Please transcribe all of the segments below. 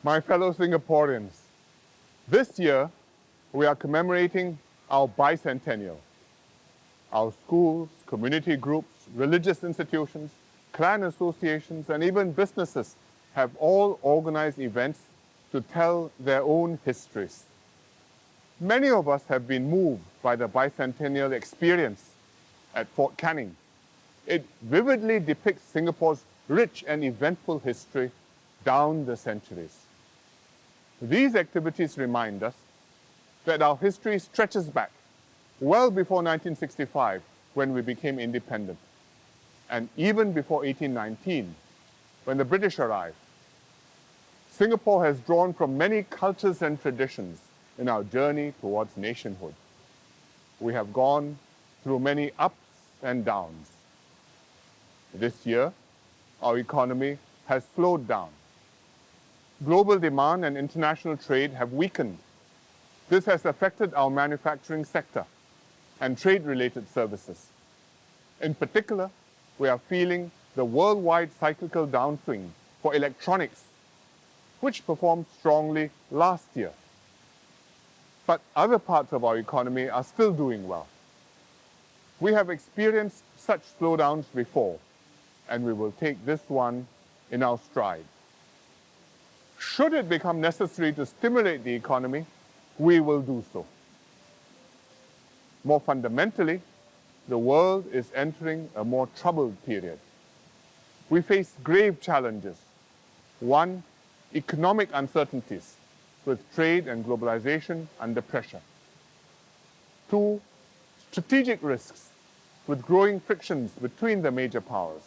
My fellow Singaporeans, this year we are commemorating our bicentennial. Our schools, community groups, religious institutions, clan associations, and even businesses have all organized events to tell their own histories. Many of us have been moved by the bicentennial experience at Fort Canning. It vividly depicts Singapore's rich and eventful history down the centuries. These activities remind us that our history stretches back well before 1965, when we became independent, and even before 1819, when the British arrived. Singapore has drawn from many cultures and traditions in our journey towards nationhood. We have gone through many ups and downs. This year, our economy has slowed down. Global demand and international trade have weakened. This has affected our manufacturing sector and trade-related services. In particular, we are feeling the worldwide cyclical downswing for electronics, which performed strongly last year. But other parts of our economy are still doing well. We have experienced such slowdowns before, and we will take this one in our stride. Should it become necessary to stimulate the economy, we will do so. More fundamentally, the world is entering a more troubled period. We face grave challenges. One, economic uncertainties, with trade and globalization under pressure. Two, strategic risks, with growing frictions between the major powers.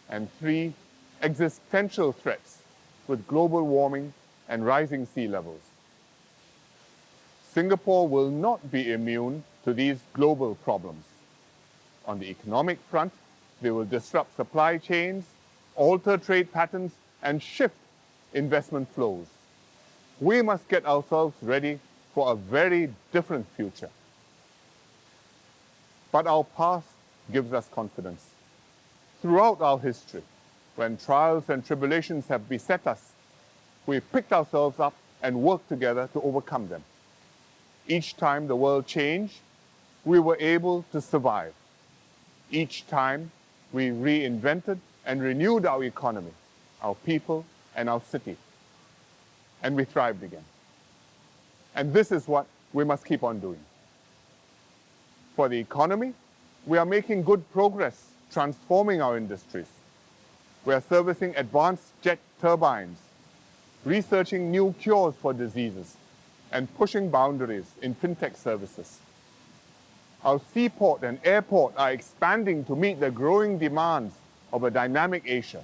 And three, existential threats, with global warming and rising sea levels. Singapore will not be immune to these global problems. On the economic front, they will disrupt supply chains, alter trade patterns, and shift investment flows. We must get ourselves ready for a very different future. But our past gives us confidence. Throughout our history, when trials and tribulations have beset us, we picked ourselves up and worked together to overcome them. Each time the world changed, we were able to survive. Each time we reinvented and renewed our economy, our people, and our city. And we thrived again. And this is what we must keep on doing. For the economy, we are making good progress transforming our industries. We are servicing advanced jet turbines, researching new cures for diseases, and pushing boundaries in fintech services. Our seaport and airport are expanding to meet the growing demands of a dynamic Asia.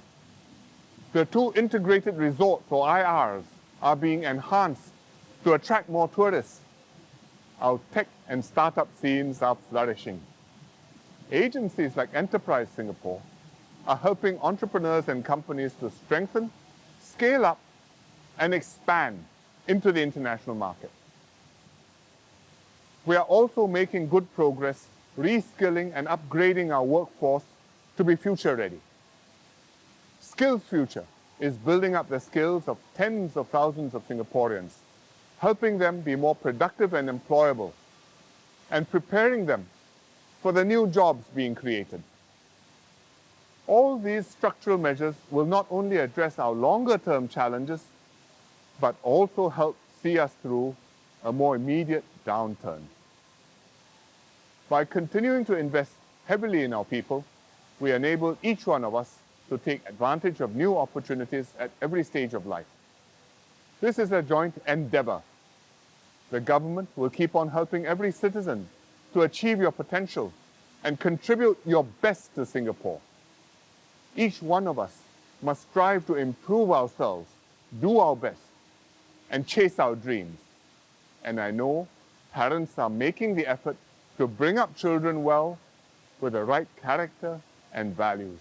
The two integrated resorts, or IRs, are being enhanced to attract more tourists. Our tech and startup scenes are flourishing. Agencies like Enterprise Singapore are helping entrepreneurs and companies to strengthen, scale up, and expand into the international market. We are also making good progress reskilling and upgrading our workforce to be future ready. Skills Future is building up the skills of tens of thousands of Singaporeans, helping them be more productive and employable, and preparing them for the new jobs being created. All these structural measures will not only address our longer-term challenges, but also help see us through a more immediate downturn. By continuing to invest heavily in our people, we enable each one of us to take advantage of new opportunities at every stage of life. This is a joint endeavor. The government will keep on helping every citizen to achieve your potential and contribute your best to Singapore. Each one of us must strive to improve ourselves, do our best, and chase our dreams. And I know parents are making the effort to bring up children well with the right character and values.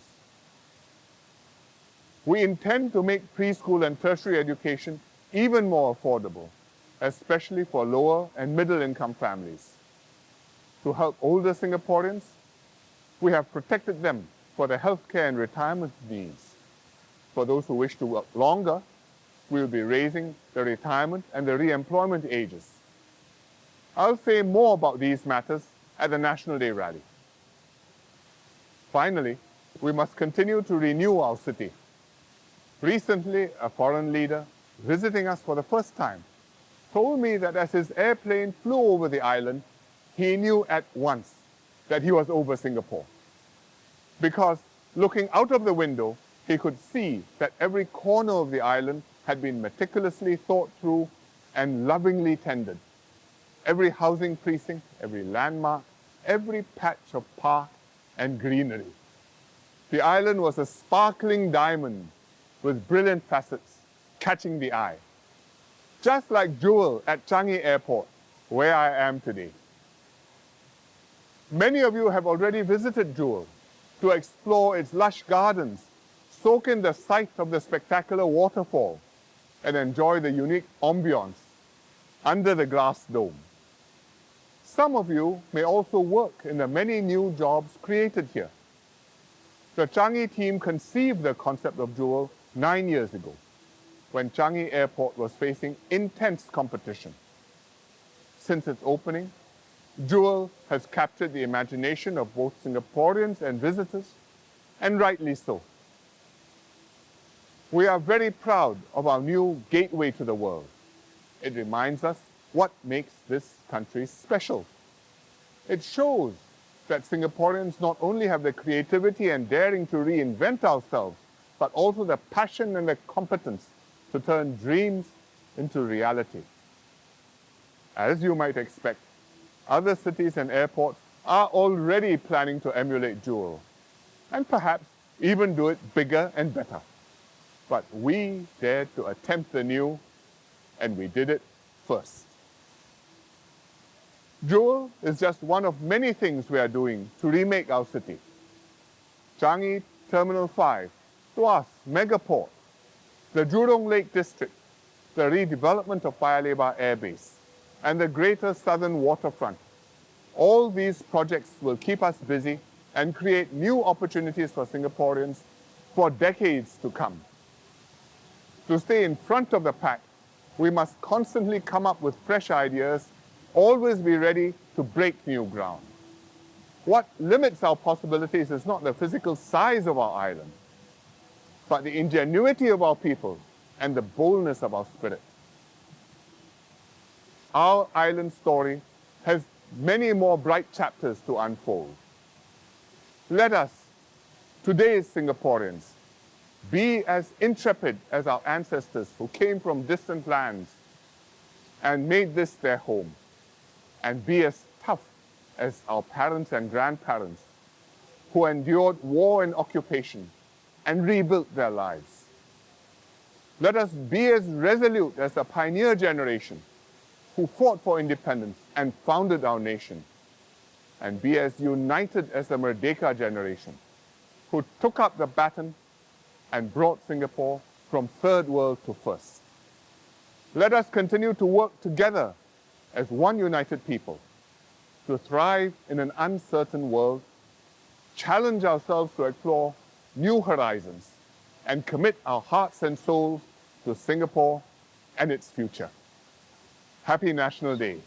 We intend to make preschool and tertiary education even more affordable, especially for lower and middle-income families. To help older Singaporeans, we have protected them for their healthcare and retirement needs. For those who wish to work longer, we'll be raising the retirement and the re-employment ages. I'll say more about these matters at the National Day rally. Finally, we must continue to renew our city. Recently, a foreign leader visiting us for the first time told me that as his airplane flew over the island, he knew at once that he was over Singapore. Because looking out of the window, he could see that every corner of the island had been meticulously thought through and lovingly tended. Every housing precinct, every landmark, every patch of park and greenery. The island was a sparkling diamond with brilliant facets catching the eye. Just like Jewel at Changi Airport, where I am today. Many of you have already visited Jewel to explore its lush gardens, soak in the sight of the spectacular waterfall, and enjoy the unique ambience under the glass dome. Some of you may also work in the many new jobs created here. The Changi team conceived the concept of Jewel 9 years ago, when Changi Airport was facing intense competition. Since its opening, Jewel has captured the imagination of both Singaporeans and visitors, and rightly so. We are very proud of our new gateway to the world. It reminds us what makes this country special. It shows that Singaporeans not only have the creativity and daring to reinvent ourselves, but also the passion and the competence to turn dreams into reality. As you might expect, other cities and airports are already planning to emulate Jewel, and perhaps even do it bigger and better. But we dared to attempt the new, and we did it first. Jewel is just one of many things we are doing to remake our city. Changi Terminal 5, Tuas Megaport, the Jurong Lake District, the redevelopment of Paya Lebar Air Base, and the Greater Southern Waterfront. All these projects will keep us busy and create new opportunities for Singaporeans for decades to come. To stay in front of the pack, we must constantly come up with fresh ideas, always be ready to break new ground. What limits our possibilities is not the physical size of our island, but the ingenuity of our people and the boldness of our spirit. Our island story has many more bright chapters to unfold. Let us, today's Singaporeans, be as intrepid as our ancestors who came from distant lands and made this their home, and be as tough as our parents and grandparents who endured war and occupation and rebuilt their lives. Let us be as resolute as the pioneer generation who fought for independence and founded our nation, and be as united as the Merdeka generation who took up the baton and brought Singapore from third world to first. Let us continue to work together as one united people to thrive in an uncertain world, challenge ourselves to explore new horizons, and commit our hearts and souls to Singapore and its future. Happy National Day.